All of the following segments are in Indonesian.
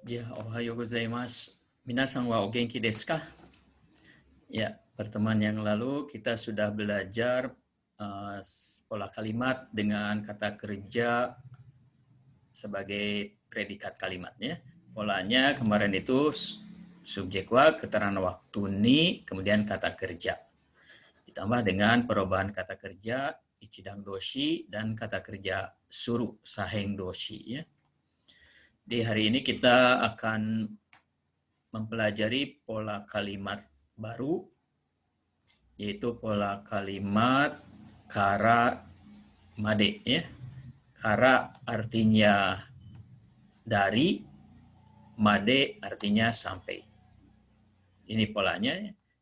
Ya, ohayo gozaimasu. Minasan wa o genki desu ka? Ya, pertemuan yang lalu kita sudah belajar pola kalimat dengan kata kerja sebagai predikat kalimatnya. Polanya kemarin itu subjek wa, keterangan waktu ni, kemudian kata kerja. Ditambah dengan perubahan kata kerja ichidang doshi dan kata kerja suru saheng doshi ya. Di hari ini kita akan mempelajari pola kalimat baru, yaitu pola kalimat kara made ya. Kara artinya dari, made artinya sampai. Ini polanya,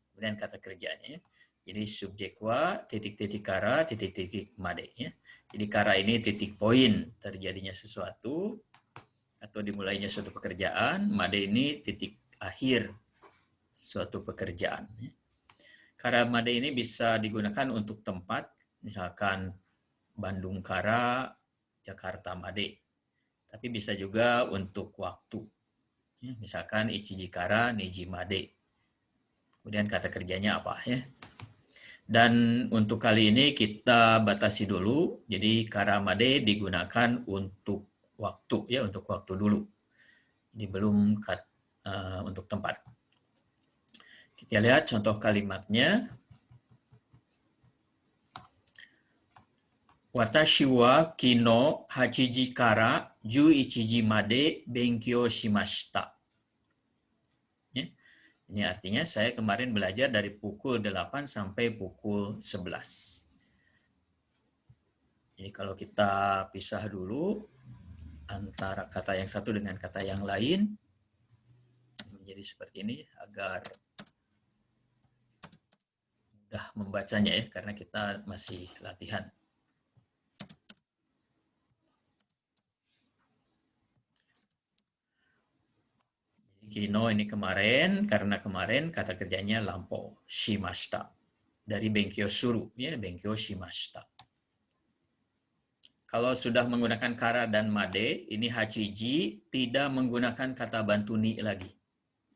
kemudian kata kerjanya. Jadi subjek wa, titik-titik kara, titik-titik made ya. Jadi kara ini titik poin terjadinya sesuatu atau dimulainya suatu pekerjaan, made ini titik akhir suatu pekerjaan. Kara made ini bisa digunakan untuk tempat, misalkan Bandung Kara, Jakarta Made. Tapi bisa juga untuk waktu. Misalkan Ichiji Kara, Niji Made. Kemudian kata kerjanya apa ya. Dan untuk kali ini kita batasi dulu. Jadi Kara Made digunakan untuk waktu ya, untuk waktu dulu. Jadi belum untuk tempat. Kita lihat contoh kalimatnya. Watashi wa kino 8 kara 11 made benkyou shimashita. Ya. Ini artinya saya kemarin belajar dari pukul 8 sampai pukul 11. Jadi kalau kita pisah dulu antara kata yang satu dengan kata yang lain, menjadi seperti ini agar mudah membacanya ya, karena kita masih latihan. Kino ini kemarin, karena kemarin kata kerjanya lampau, shimashita. Dari benkyou suru, ya, benkyou shimashita. Kalau sudah menggunakan kara dan made, ini hachiji tidak menggunakan kata bantu ni lagi.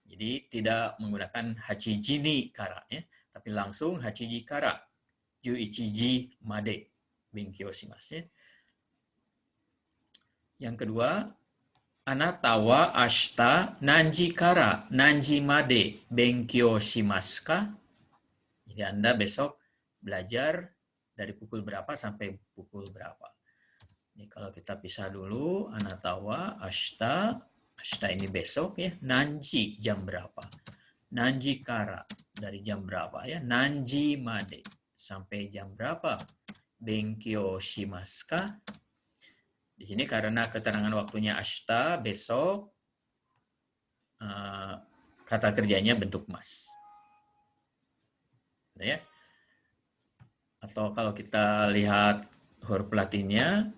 Jadi tidak menggunakan hachiji ni kara, ya, tapi langsung hachiji kara, 11 made, benkyou shimasu. Ya. Yang kedua, anata wa ashita nanji kara nanji made benkyou shimasu ka? Jadi Anda besok belajar dari pukul berapa sampai pukul berapa. Ini kalau kita pisah dulu, anata wa ashita, ashita ini besok ya, nanji jam berapa. Nanji kara dari jam berapa ya, nanji made sampai jam berapa. Benkyou shimasu ka? Di sini karena keterangan waktunya ashita, besok, kata kerjanya bentuk mas. Ya. Atau kalau kita lihat huruf latinnya,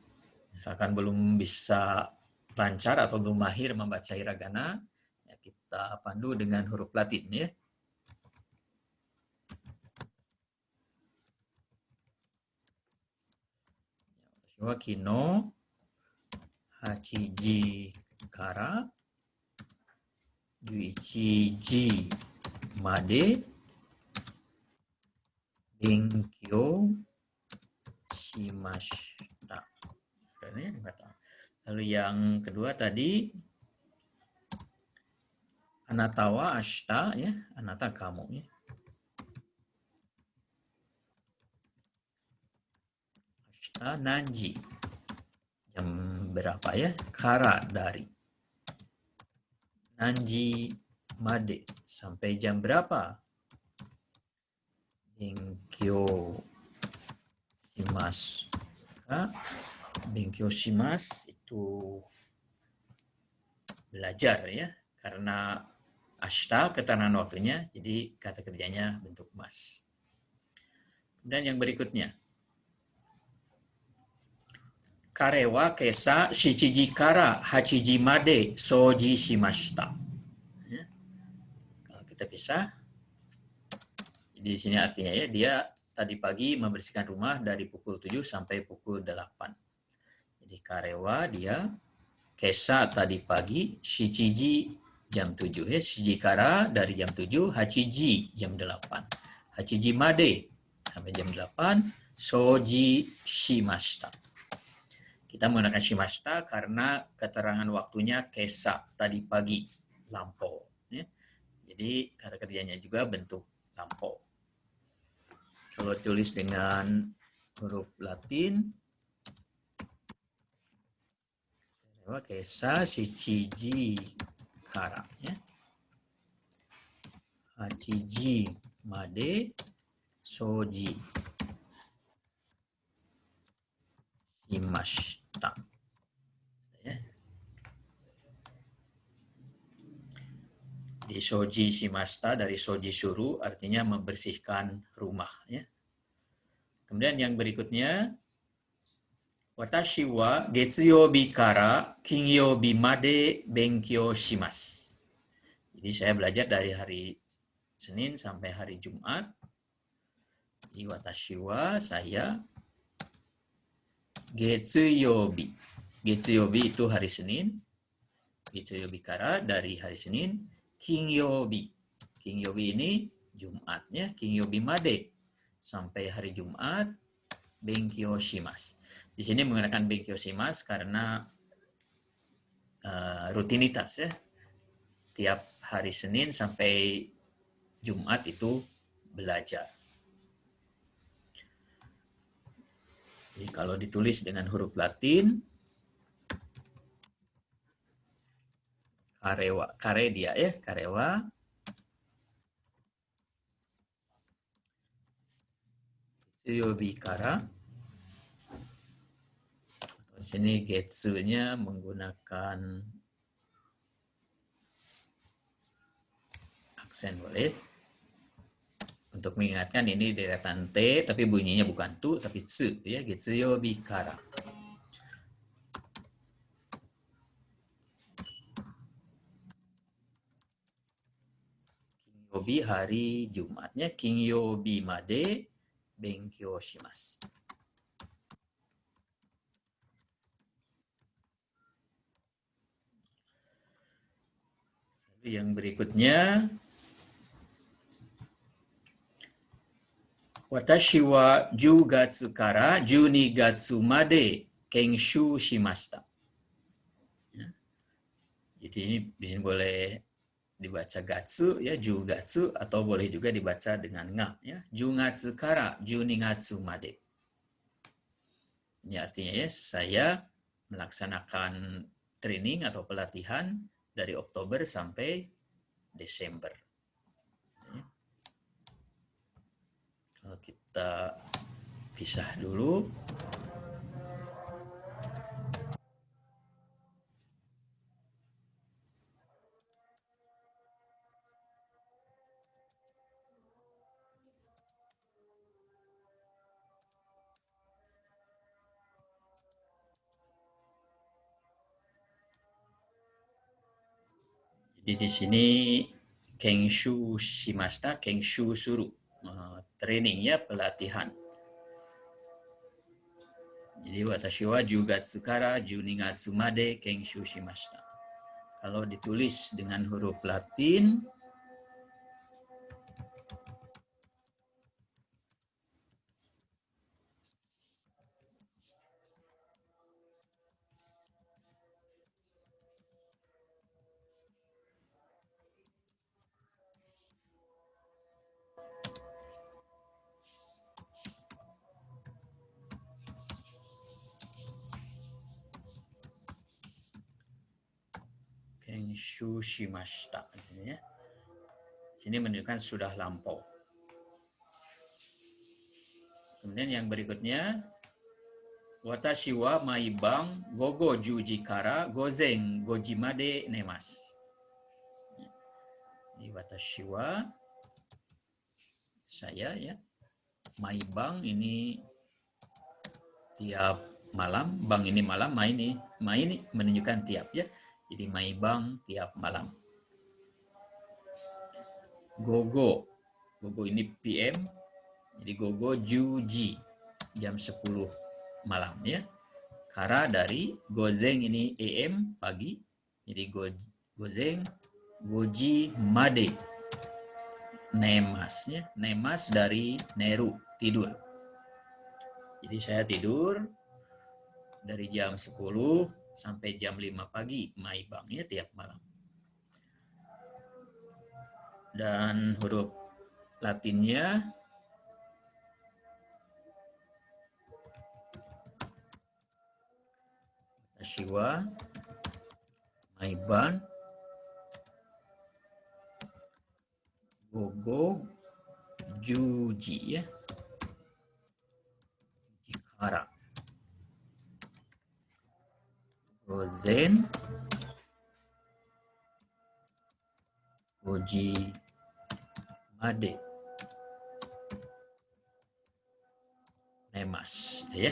misalkan belum bisa lancar atau belum mahir membaca hiragana, ya kita pandu dengan huruf latin ya. Kino 8 kara 11 made benkyou shimashita. Lalu yang kedua tadi anata wa ashita ya, anata kamu ya. Ashita nanji. Jam berapa ya? Kara dari. Nanji made sampai jam berapa? Benkyou shimasu. Benkyou shimasu itu belajar ya, karena ashita keterangan waktunya, jadi kata kerjanya bentuk mas. Dan yang berikutnya, kare wa kesa 7 kara 8 made soji shimashita. Ya. Kalau kita pisah, di sini artinya ya, dia tadi pagi membersihkan rumah dari pukul 7 sampai pukul 8. Jadi kare wa dia Kesa tadi pagi, shichiji jam 7 ya, shijikara dari jam 7, hachiji jam 8. Hachiji made sampai jam 8, soji shimashita. Kita menggunakan shimashita karena keterangan waktunya kesa tadi pagi, lampau ya. Jadi kata kerjanya juga bentuk lampau. Kalau tulis dengan huruf Latin, kesa shichiji kara ya. Hachiji made soji shimashita. Ya. Di soji shimashita dari soji suru artinya membersihkan rumah ya. Kemudian yang berikutnya, watashi wa getsuyobi kara kinyobi made benkyou shimasu. Jadi saya belajar dari hari Senin sampai hari Jumat. Di watashi wa saya getsuyobi. Getsuyobi itu hari Senin. Getsuyobi kara dari hari Senin. Kinyobi. Kinyobi ini Jumatnya. Kinyobi made sampai hari Jumat. Benkyou shimasu. Di sini menggunakan benkyou shimasu karena rutinitas ya. Tiap hari Senin sampai Jumat itu belajar. Jadi kalau ditulis dengan huruf Latin, karewa, kare dia ya, karewa. Yobi kara. Di sini getsu-nya menggunakan aksen boleh. Untuk mengingatkan ini deretan T, tapi bunyinya bukan tu, tapi tsu ya, getsuyobi kara. Kinyobi hari Jumatnya, kinyobi made benkyou shimasu. Yang berikutnya, watashi wa 10 gatsu kara 12 gatsu made kenshu shimashita. Ya. Jadi ini bisa boleh dibaca gatsu ya, 10 gatsu, atau boleh juga dibaca dengan nga ya, 10 gatsu kara 12 gatsu made. Ini artinya ya, saya melaksanakan training atau pelatihan dari Oktober sampai Desember. Ya. Kalau kita pisah dulu. Jadi di sini kenshu shimashita, kenshu suru, training ya, pelatihan. Jadi watashi wa 10 gatsu kara 12 gatsu made kenshu shimashita. Kalau ditulis dengan huruf Latin, kenshu shimashita. Ya. Sini menunjukkan sudah lampau. Kemudian yang berikutnya, watashi wa maibang gogo 10 kara gozen 5 made nemasu. Ini watashi wa saya ya. Maibang ini tiap malam, bang ini malam, ma ini menunjukkan tiap ya. Jadi maibang tiap malam. Gogo ini PM. Jadi gogo juji jam 10 malam ya. Kara dari gozeng ini AM pagi. Jadi gozeng, goji made. Nemas ya. Nemas dari neru, tidur. Jadi saya tidur dari jam 10 sampai jam 5 pagi, maibang ya tiap malam. Dan huruf Latinnya Shiwa, Maiban, Gogo, Juji ya, Jikara, Gozen, Goji Made, Nemas ya.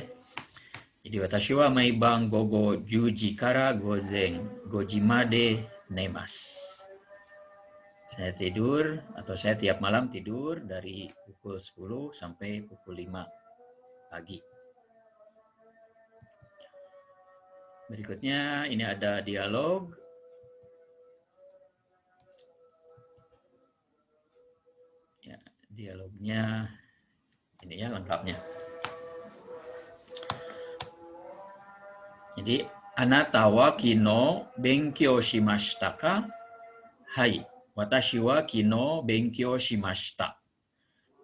Jadi watashi wa maibang gogo juji kara gozen goji made nemas. Saya tidur atau saya tiap malam tidur dari pukul 10 sampai pukul 5 pagi. Berikutnya ini ada dialog. Ya, dialognya ini ya lengkapnya. Jadi, anata wa kino benkyou shimashita ka? Hai, watashi wa kino benkyou shimashita.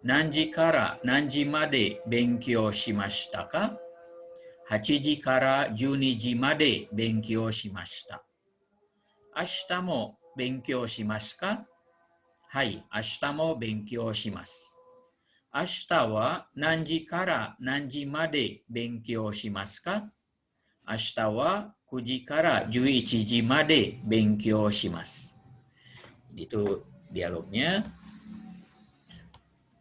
Nanji kara nanji made benkyou shimashita ka? 8時から12時まで勉強しました。明日も勉強しますか？はい、明日も勉強します。明日は何時から何時まで勉強しますか？明日は9時から11時まで勉強します。Itu dialognya.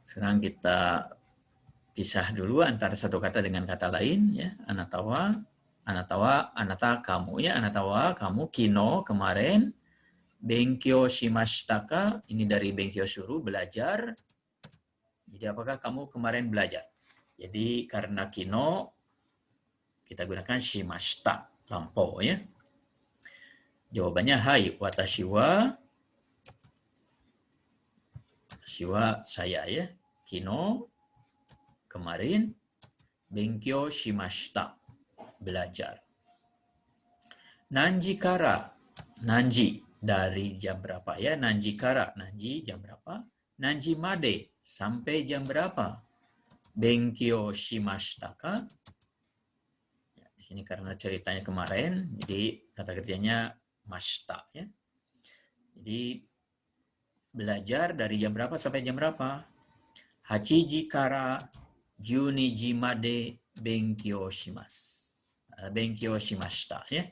Sekarang kita pisah dulu antara satu kata dengan kata lain ya. Anatawa, anata kamu ya, anatawa kamu, kino kemarin, benkyou shimashita ka, ini dari benkyou suruh belajar. Jadi apakah kamu kemarin belajar? Jadi karena kino kita gunakan shimashita, lampau ya. Jawabannya hai, watashi wa saya ya. Kino kemarin, benkyou shimashita, belajar. Nanji kara, nanji, dari jam berapa ya? Nanji kara, nanji jam berapa? Nanji made, sampai jam berapa? Benkyou shimashita ka? Ya, di sini karena ceritanya kemarin, jadi kata kerjanya mashita ya. Jadi belajar dari jam berapa sampai jam berapa? 8時から12時まで勉強します。勉強しましたya.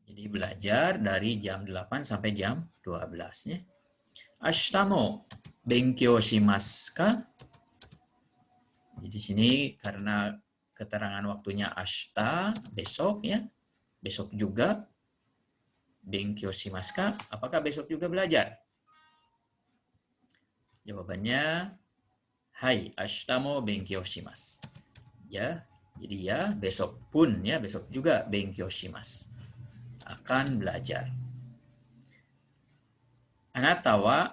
Jadi belajar dari jam 8 sampai jam 12 ya. Ashita mo benkyou shimasu ka? Jadi di sini karena keterangan waktunya ashita, besok ya. Besok juga benkyou shimasu ka? Apakah besok juga belajar? Jawabannya, hai, ashita mo benkyou shimasu. Ya, jadi ya, besok pun ya, besok juga benkyou shimasu. Akan belajar. Anata wa,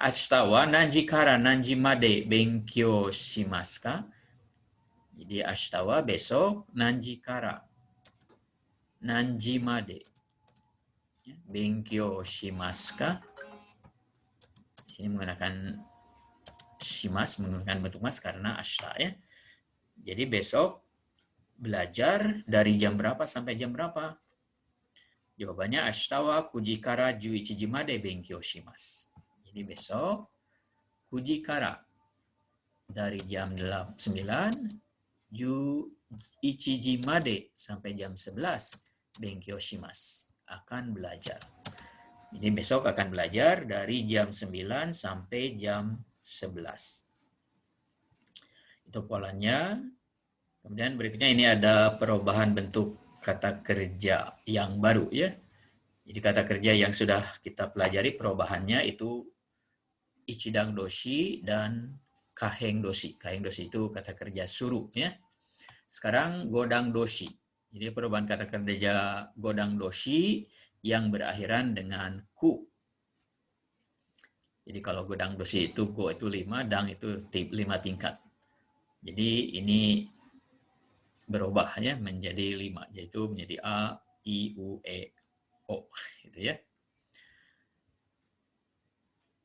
ashita wa nanji kara nanji made benkyou shimasu ka? Jadi ashita wa besok, nanji kara, nanji made benkyou shimasu ka? Ini menggunakan shimas, menggunakan bentuk mas karena ashita ya. Jadi besok belajar dari jam berapa sampai jam berapa? Jawabannya ashita wa 9時から11時まで勉強します。Jadi besok 9時からdari jam 9, 11時まで sampai jam 11 benkyou shimasu, akan belajar. Jadi besok akan belajar dari jam 9 sampai jam 11. Itu polanya. Kemudian berikutnya ini ada perubahan bentuk kata kerja yang baru ya. Jadi kata kerja yang sudah kita pelajari perubahannya itu ichidang doshi dan kaheng doshi. Kaheng doshi itu kata kerja suruh ya. Sekarang godang doshi. Jadi perubahan kata kerja godang doshi yang berakhiran dengan ku. Jadi kalau godang doshi itu go itu 5, dang itu 5 tingkat. Jadi ini berubah ya menjadi 5, yaitu menjadi a, i, u, e, o gitu ya.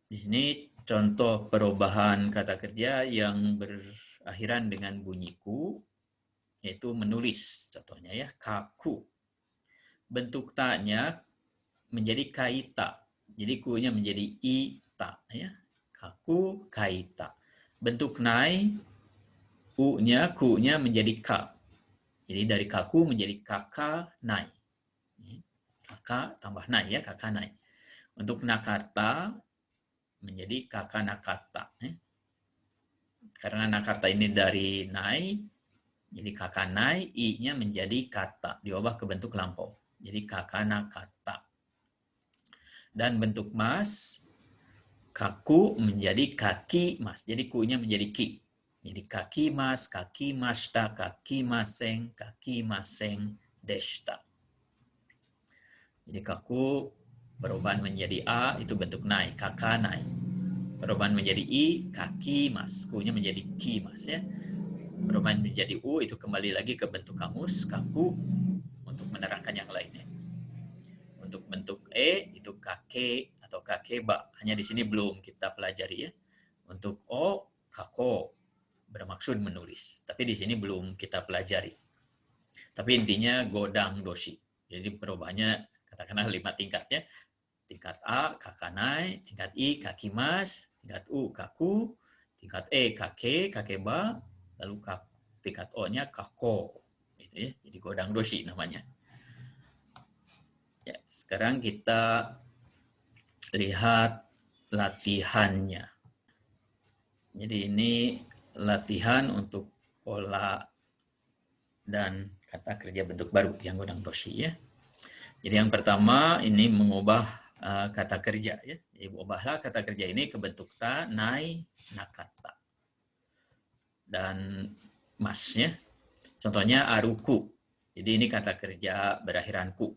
Di sini contoh perubahan kata kerja yang berakhiran dengan bunyi ku, yaitu menulis. Contohnya ya, kaku. Bentuk ta-nya menjadi kaita. Jadi ku-nya menjadi ita ya. Kaku, kaita. Bentuk nai, u-nya, ku-nya menjadi ka. Jadi dari kaku menjadi kaka nai. Kaka tambah nai ya, kaka nai. Untuk nakarta menjadi kaka nakata. Karena nakarta ini dari nai, jadi kaka nai, i-nya menjadi kata, diubah ke bentuk lampau. Jadi kaka nakata. Dan bentuk mas, kaku menjadi kaki mas. Jadi ku-nya menjadi ki. Jadi kaki mashita, kaki maseng deshita. Jadi kaku perubahan menjadi a itu bentuk nai, kaka nai. Perubahan menjadi i, kaki mas, ku-nya menjadi ki mas ya. Perubahan menjadi u itu kembali lagi ke bentuk kamus, kaku untuk menerangkan yang lainnya. Untuk bentuk e itu kake atau kakeba, hanya di sini belum kita pelajari ya. Untuk o, kako bermaksud menulis, tapi di sini belum kita pelajari. Tapi intinya godang doshi. Jadi perubahannya katakanlah 5 tingkatnya. Tingkat A, kakanai, tingkat I, kakimas, tingkat U, kaku, tingkat E, kakeba, lalu tingkat O-nya kako. Gitu ya. Jadi godang doshi namanya. Ya, sekarang kita lihat latihannya. Jadi ini latihan untuk pola dan kata kerja bentuk baru yang godang doshi ya. Jadi yang pertama ini mengubah kata kerja ya. Jadi ubahlah kata kerja ini ke bentuk ta, nai, nakata. Dan masnya. Contohnya aruku. Jadi ini kata kerja berakhiran ku.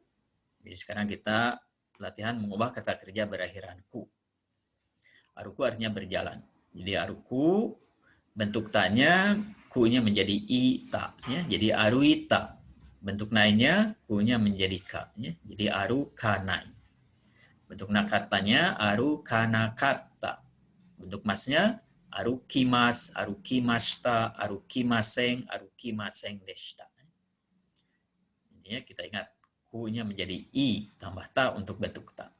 Jadi sekarang kita latihan mengubah kata kerja berakhiran ku. Aruku artinya berjalan. Jadi aruku bentuk ta-nya ku-nya menjadi ita ya. Jadi aruita. Bentuk nai-nya ku-nya menjadi ka ya. Jadi aru kanai. Bentuk nakatanya aru kanakata. Bentuk masnya aru kimas, aru kimashita, aru kimaseng deshita. Ini kita ingat ku-nya menjadi i tambah ta untuk bentuk ta.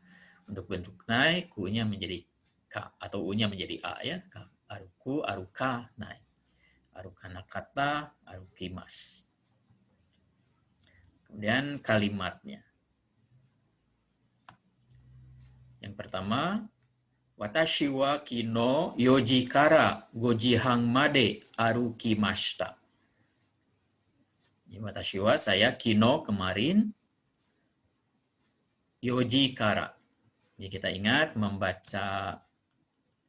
Untuk bentuk nai ku-nya menjadi ka atau u-nya menjadi a ya. Aruku, aruka, nai. Aruka nakata, arukimas. Kemudian kalimatnya. Yang pertama, watashi wa kino yoji kara goji hang made arukimashita. Watashi wa saya kino kemarin yoji kara. Jadi kita ingat membaca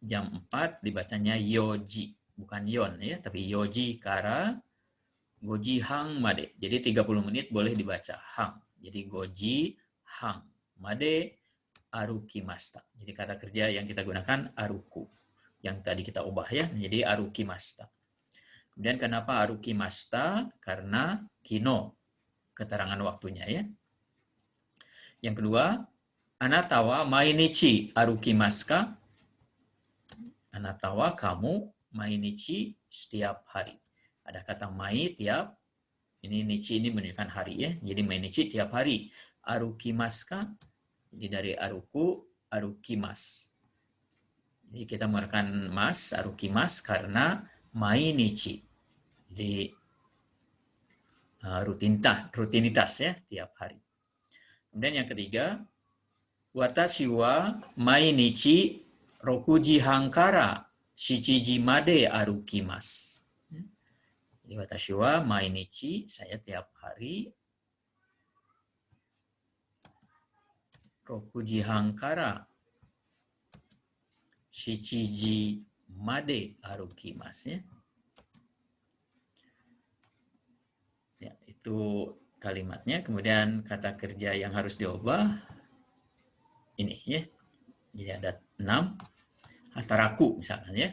jam 4 dibacanya yoji, bukan yon ya, tapi yoji kara goji hang made. Jadi 30 menit boleh dibaca hang. Jadi goji hang made arukimashita. Jadi kata kerja yang kita gunakan aruku. Yang tadi kita ubah ya menjadi arukimashita. Kemudian kenapa arukimashita? Karena kino, keterangan waktunya ya. Yang kedua, anata wa mainichi arukimasu ka? Anata wa kamu mainichi setiap hari. Ada kata mai tiap. Ini nichi ini menunjukkan hari ya. Jadi mainichi tiap hari. Arukimasu ka? Jadi dari aruku, arukimas. Jadi kita menggunakan mas, arukimas karena mainichi. Jadi rutinitas ya tiap hari. Kemudian yang ketiga, watashi wa mainichi rokuji hang kara shichiji made arukimasu. Jadi watashi wa mainichi, saya tiap hari rokuji hang kara shichiji made arukimasu. Ya, itu kalimatnya. Kemudian kata kerja yang harus diubah ini ya. Jadi ada 6. Hataraku misalkan ya.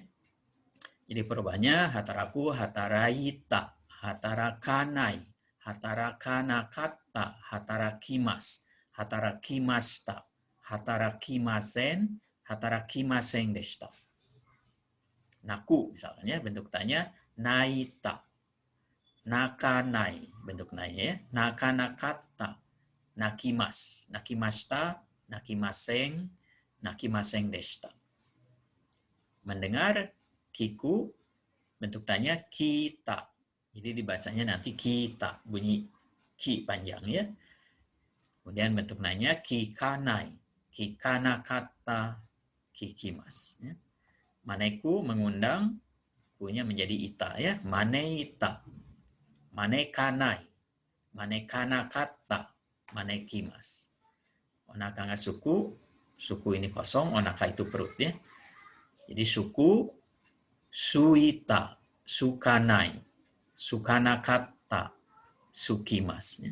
Jadi perubahannya hataraku, hataraita, hatarakanai, hatarakanakata, hatarakimas, hatarakimashita, hatarakimasen, hatarakimasen deshita. Naku misalnya bentuk tanya naita, nakanai bentuk nanya ya, nakanakata, nakimas, nakimashita, nakimasen, nakimasen deshita. Mendengar, kiku, bentuk tanya kita. Jadi dibacanya nanti kita, bunyi ki panjang ya. Kemudian bentuk nanya kikanai, kikanakata, kikimas. Ya. Maneku mengundang, kunya menjadi ita ya. Maneita, manekanai, manekanakata, manekimas. Onaka nga suku, suku ini kosong, onaka itu perut ya. Jadi suku, suita, sukanai, sukanakata, sukimas.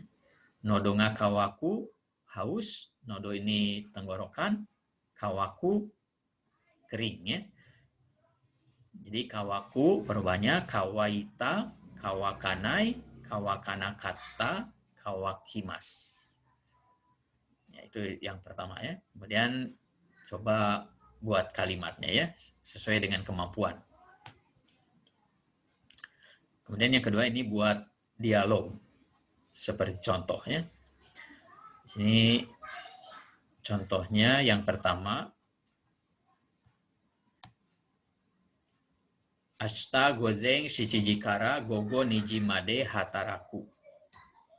Nodo nga kawaku, haus. Nodo ini tenggorokan. Kawaku, kering. Ya. Jadi kawaku perubahannya kawaita, kawakanai, kawakanakata, kawakimas. Ya, itu yang pertama ya. Kemudian coba buat kalimatnya ya, sesuai dengan kemampuan. Kemudian yang kedua ini buat dialog. Seperti contohnya. Di sini contohnya yang pertama. Ashita gozen shichiji kara gogo niji made hataraku.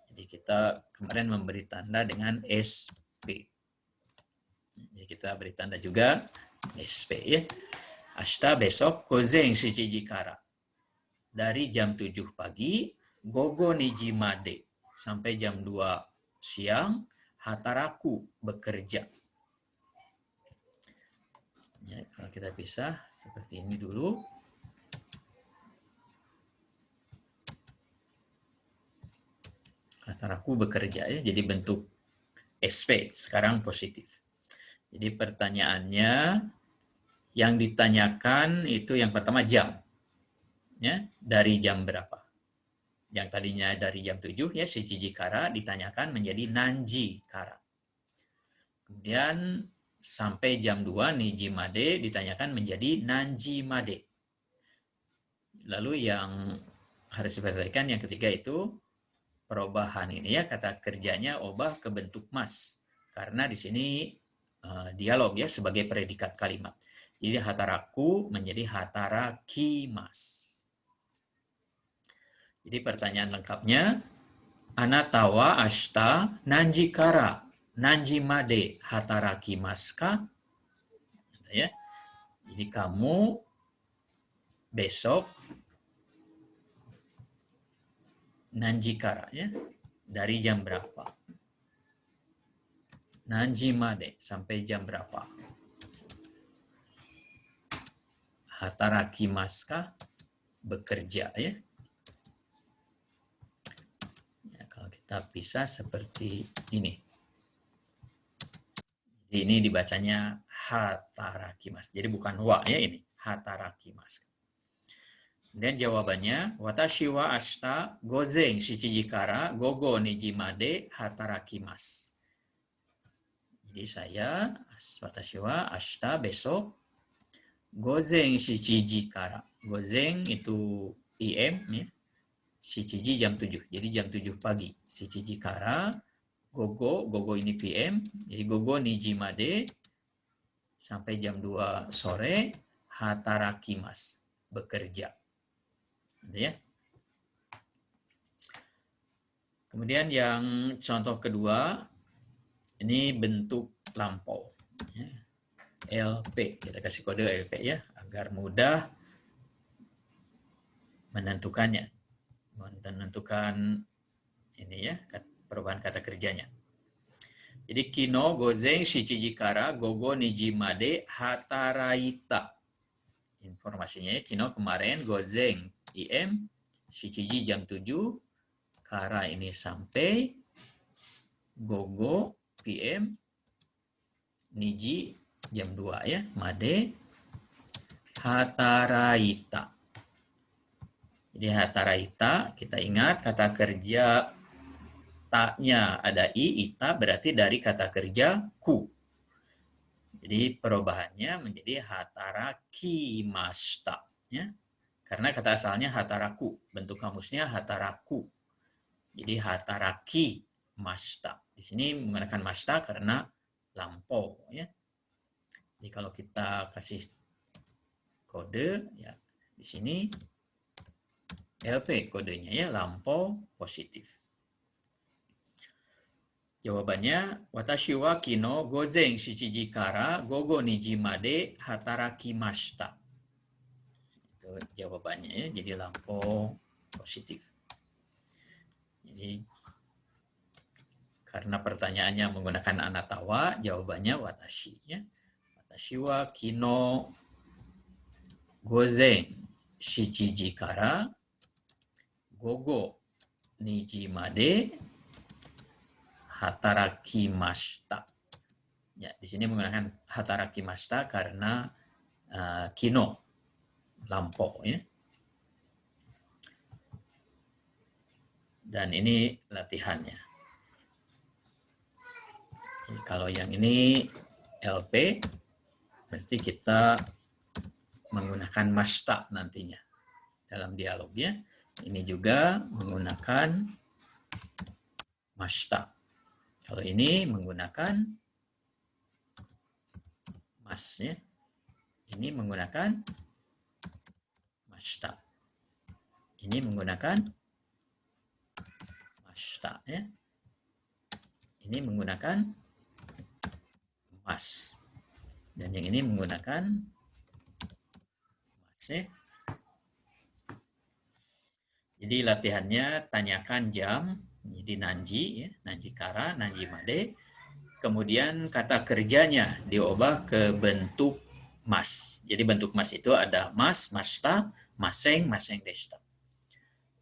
Jadi kita kemarin memberi tanda dengan SP. Jadi kita beri tanda juga SP ya. Ashita besok gozen shichiji kara. Dari jam 7 pagi, gogo niji made. Sampai jam 2 siang, hataraku bekerja. Ya, kalau kita pisah seperti ini dulu. Hataraku bekerja ya, jadi bentuk SP sekarang positif. Jadi pertanyaannya yang ditanyakan itu yang pertama jam. Ya, dari jam berapa? Yang tadinya dari jam 7 ya shichiji kara ditanyakan menjadi nanji kara. Kemudian sampai jam 2 niji made ditanyakan menjadi nanji made. Lalu yang harus diperhatikan yang ketiga itu perubahan ini ya, kata kerjanya ubah ke bentuk mas. Karena di sini dialog ya sebagai predikat kalimat. Jadi hataraku menjadi hatarakimas. Jadi pertanyaan lengkapnya, anata wa ashita nanji kara nanji made hatarakimasu ka? Ya. Jadi kamu besok nanji kara ya. Dari jam berapa? Nanji made sampai jam berapa? Hatarakimasu ka? Bekerja ya. Kita pisah seperti ini. Jadi ini dibacanya hatarakimasu. Jadi bukan wa ya ini, hatarakimasu. Dan jawabannya, watashi wa ashita gozen shichiji kara gogo niji made hatarakimasu. Jadi saya, watashi wa ashita besok gozen shichiji kara. Gozen itu IM ya. Shichiji jam 7. Jadi jam 7 pagi. Shichiji kara, gogo ini PM. Jadi gogo niji made sampai jam 2 sore hatarakimasu, bekerja. Gitu ya. Kemudian yang contoh kedua ini bentuk lampau. Ya. LP, kita kasih kode LP ya agar mudah menentukannya. Menentukan ini ya perubahan kata kerjanya. Jadi kino gozen shichiji kara gogo niji made hataraita. informasinya ya. Kino kemarin gozeng PM, shichiji jam 7, kara ini sampai, gogo PM, niji jam 2 ya, made hataraita. Jadi hataraita, kita ingat kata kerja ta-nya ada i, ita berarti dari kata kerja ku. Jadi perubahannya menjadi hatarakimashita. Ya. Karena kata asalnya hataraku. Bentuk kamusnya hataraku. Jadi hatarakimashita. Di sini menggunakan mashita karena lampau. Ya. Jadi kalau kita kasih kode, ya di sini LP kodenya ya, lampau positif. Jawabannya, watashi wa kino gozen shichiji kara gogo niji made hatarakimashita. Itu jawabannya ya, jadi lampau positif. Jadi karena pertanyaannya menggunakan anatawa, jawabannya watashi ya. Watashi wa kino gozen shichiji kara gogo niji made hatarakimashita. Ya, di sini menggunakan hatarakimashita karena kino, lampau ya. Dan ini latihannya. Jadi, kalau yang ini LP, berarti kita menggunakan mashita nantinya dalam dialog ya. Ini juga menggunakan mashita. Kalau ini menggunakan mas ya. Ini menggunakan mashita. Ini menggunakan mashita ya. Ini menggunakan mas. Dan yang ini menggunakan mas ya. Jadi latihannya tanyakan jam, jadi nanji ya, nanji kara, nanji made. Kemudian kata kerjanya diubah ke bentuk mas. Jadi bentuk mas itu ada mas, mashita, maseng, maseng deshita.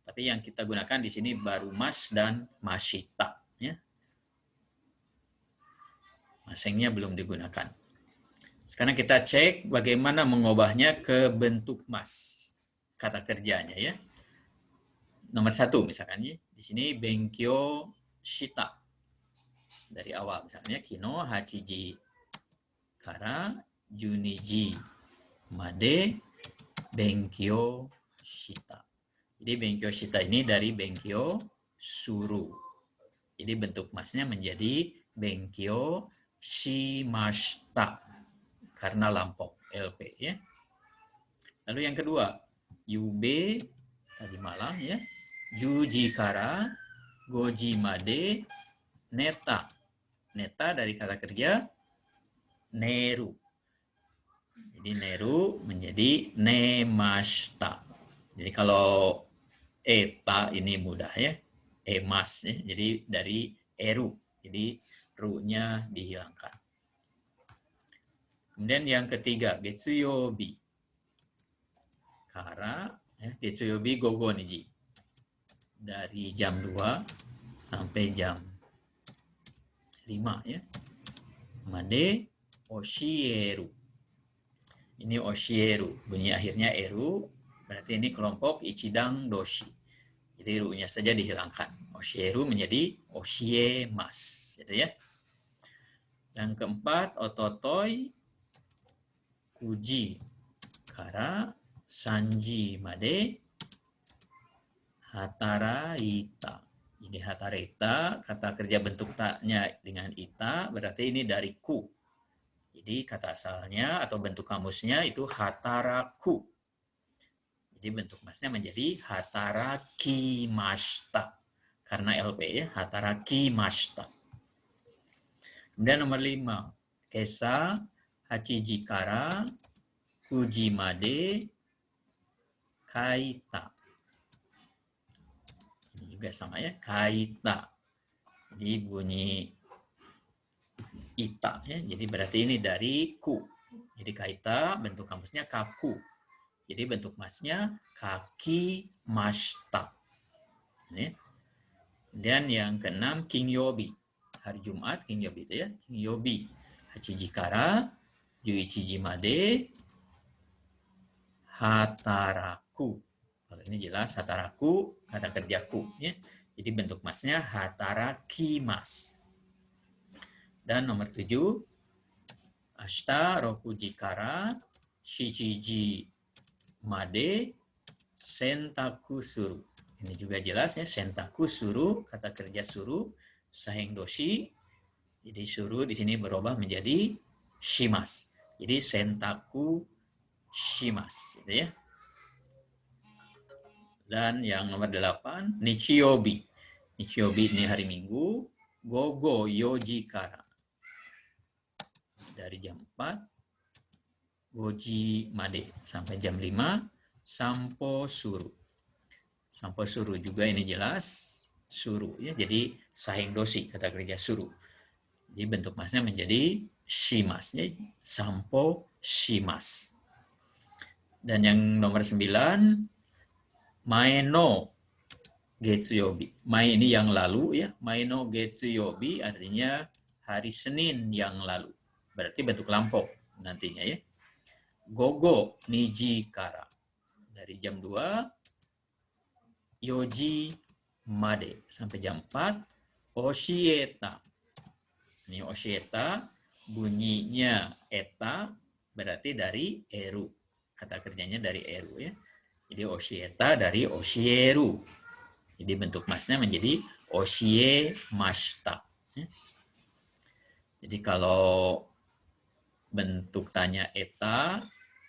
Tapi yang kita gunakan di sini baru mas dan mashita. Ya. Masengnya belum digunakan. Sekarang kita cek bagaimana mengubahnya ke bentuk mas. Kata kerjanya ya. Nomor 1 misalkan ya. Di sini benkyo shita. Dari awal misalnya kino hachiji kara juniji made benkyo shita. Jadi benkyo shita ini dari benkyo suru. Jadi bentuk masnya menjadi benkyo shimashita karena lampau LP ya. Lalu yang kedua, yube tadi malam ya. Juji kara goji made neta. Neta dari kata kerja neru. Jadi neru menjadi nemashita. Jadi kalau eta ini mudah ya. Emas ya. Jadi dari eru. Jadi ru-nya dihilangkan. Kemudian yang ketiga, getsuyobi. Kara ya, getsuyobi gogo niji. Dari jam 2 sampai jam 5 ya. Made oshieru. Ini oshieru, bunyi akhirnya eru, berarti ini kelompok ichidang doshi. Jadi ru-nya saja dihilangkan. Oshieru menjadi oshiemas, gitu ya. Yang keempat, ototoi kuji kara sanji made hataraita. Jadi hataraita, kata kerja bentuk ta-nya dengan ita, berarti ini dari ku. Jadi kata asalnya atau bentuk kamusnya itu hataraku. Jadi bentuk masnya menjadi hatarakimashita. Karena LP ya, hatarakimashita. Kemudian nomor 5, kesa hachiji kara kuji made kaita. Ini juga sama ya, kaita. Jadi bunyi ita ya. Jadi berarti ini dari ku. Jadi kaita bentuk kamusnya kaku. Jadi bentuk masnya kaki mashita. Ini. Dan yang keenam Kinyobi. Hari Jumat Kinyobi itu ya. Kinyobi. Hachiji kara 11 made hataraku. Kalau ini jelas hataraku, kata kerjaku ya. Jadi bentuk masnya hatarakimasu. Dan nomor 7 Ashita rokuji kara shichiji made sentaku suru. Ini juga jelas ya, sentaku suru, kata kerja suru, saheng doshi. Jadi suru di sini berubah menjadi shimas. Jadi sentaku shimas, gitu ya. Dan yang nomor 8, nichiyobi. Nichiyobi ini hari Minggu, gogo yoji kara. Dari jam 4, goji made, sampai jam 5, sampo suru. Sampo suru juga ini jelas suru ya, jadi saheng doshi, kata kerja suru. Jadi bentuk masnya menjadi shimas ya, sampo shimas. Dan yang nomor 9 mae no getsuyobi. Mae ini yang lalu ya, mae no getsuyobi artinya hari Senin yang lalu. Berarti bentuk lampau nantinya ya. Gogo niji kara. Dari jam 2 yoji made sampai jam 4 oshieta. Ini oshieta bunyinya eta berarti dari eru. Kata kerjanya dari eru ya. Jadi oshieta dari oshieru. Jadi bentuk masnya menjadi oshie mashita. Jadi kalau bentuk tanya eta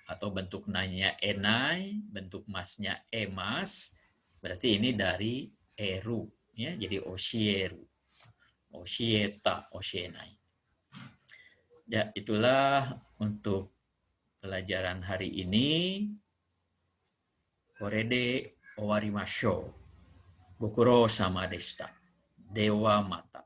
atau bentuk nanya enai, bentuk masnya emas, berarti ini dari eru ya, jadi oshieru, oshieta, oshienai. Ya, itulah untuk pelajaran hari ini. Korede owarimashou. Gokuro sama deshita. Dewa mata.